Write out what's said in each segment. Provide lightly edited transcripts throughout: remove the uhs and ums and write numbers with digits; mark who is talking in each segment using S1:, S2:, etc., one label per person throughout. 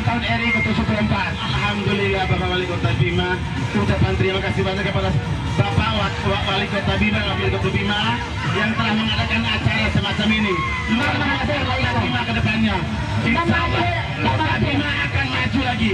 S1: tahun RI ke-74. Alhamdulillah Bapak Wali Kota Bima. Ucapan terima kasih banyak kepada Bapak Wali Kota Bima, Wakil Kota Bima yang telah mengadakan acara semacam ini. Luar biasa Kota Bima ke depannya. Insya Allah Kota Bima akan maju lagi.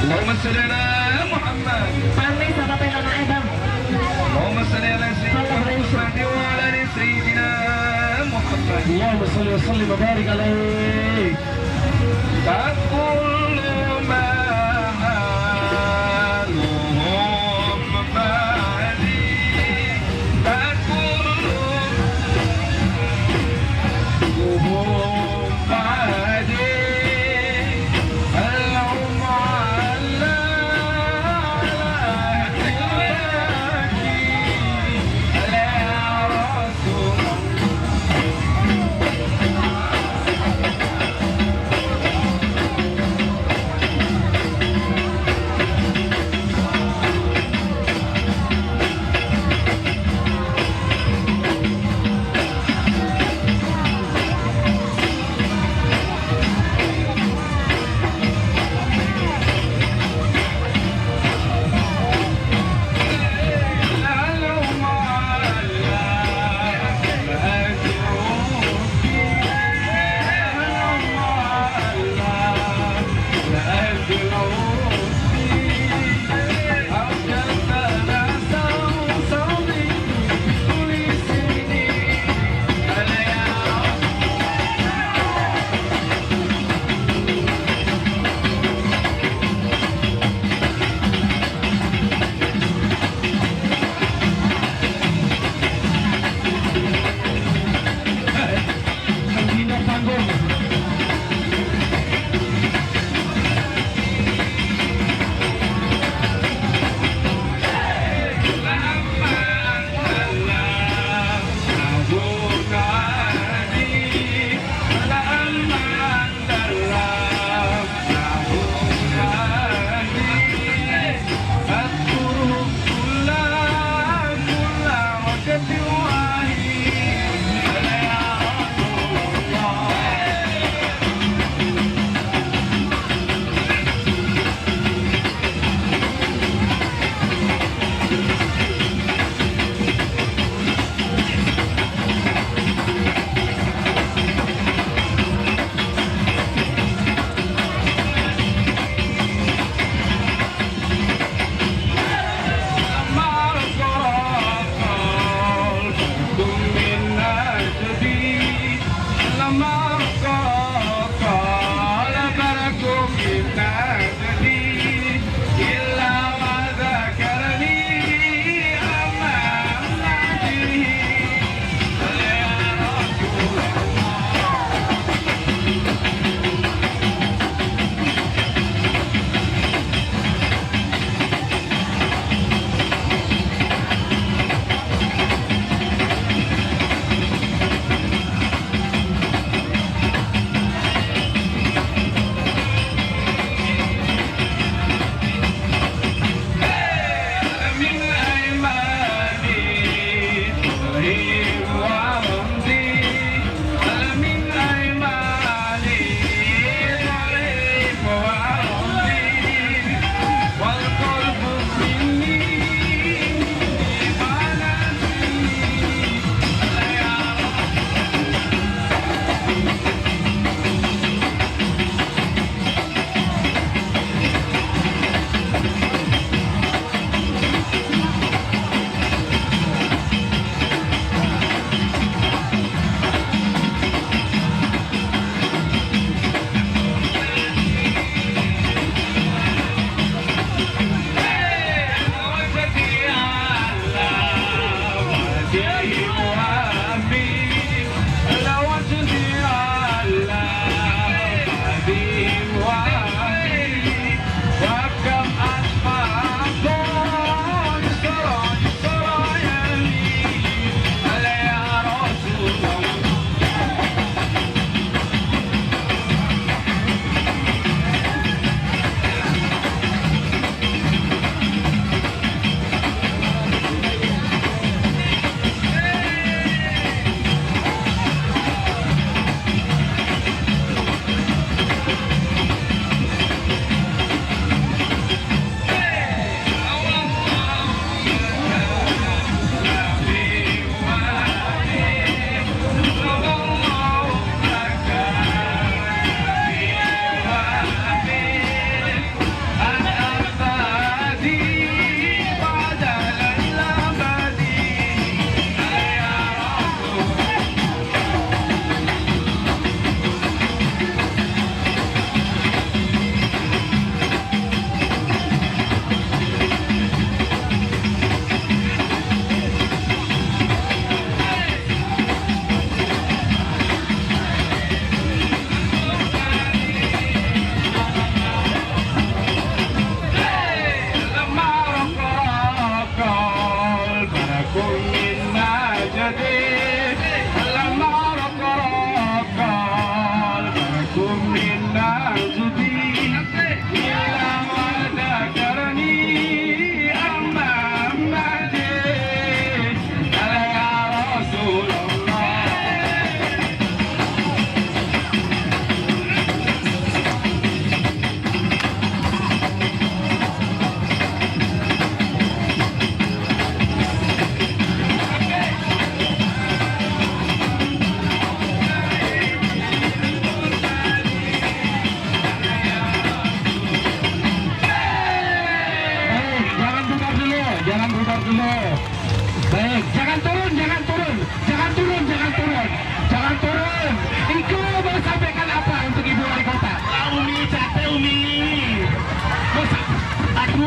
S2: Allahumma salli ala Muhammad.
S3: Pandai sama pengen Bang.
S2: Allahumma salli ala Sayyidina wa ala ali Sayyidina Muhammad.
S1: Allahumma salli wa sallim wa barik alaih.
S2: Taqullu ma haluhum ba'di. Taqullu ba'di.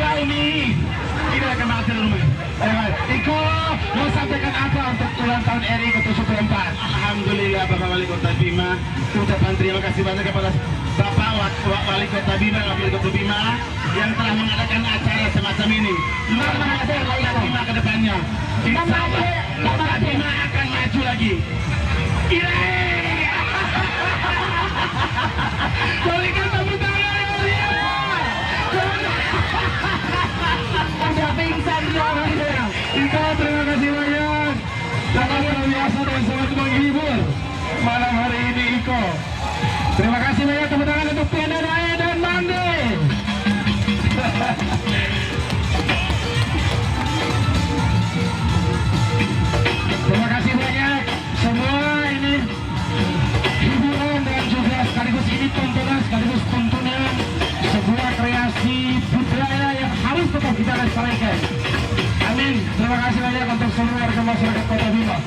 S1: Berdua ini akan berhasil rumah. Iko mau sampaikan apa untuk ulang tahun RI ke-74? Alhamdulillah Bapak Wali Kota Bima, ucapan terima kasih banyak kepada Bapak Wali Kota Bima, Wakil Kota Bima yang telah mengadakan acara semacam ini. Luar biasa Kota Bima ke depannya. Insya Allah Kota Bima akan maju lagi. Berikan tepuk tangan ya.
S3: Udah pingsan dia orangnya.
S1: Iko, terima kasih banyak. Sangat luar biasa dan sangat menghibur malam hari ini Iko. Terima kasih banyak, tepuk tangan untuk Tiana Daya dan Mandi. Terima kasih banyak semua, ini hiburan dan juga sekaligus ini tontonan, sekaligus tontonan sebuah kreasi budaya yang harus tetap kita lestarikan. Amin. Terima kasih banyak untuk seluruh warga masyarakat Kota Bima.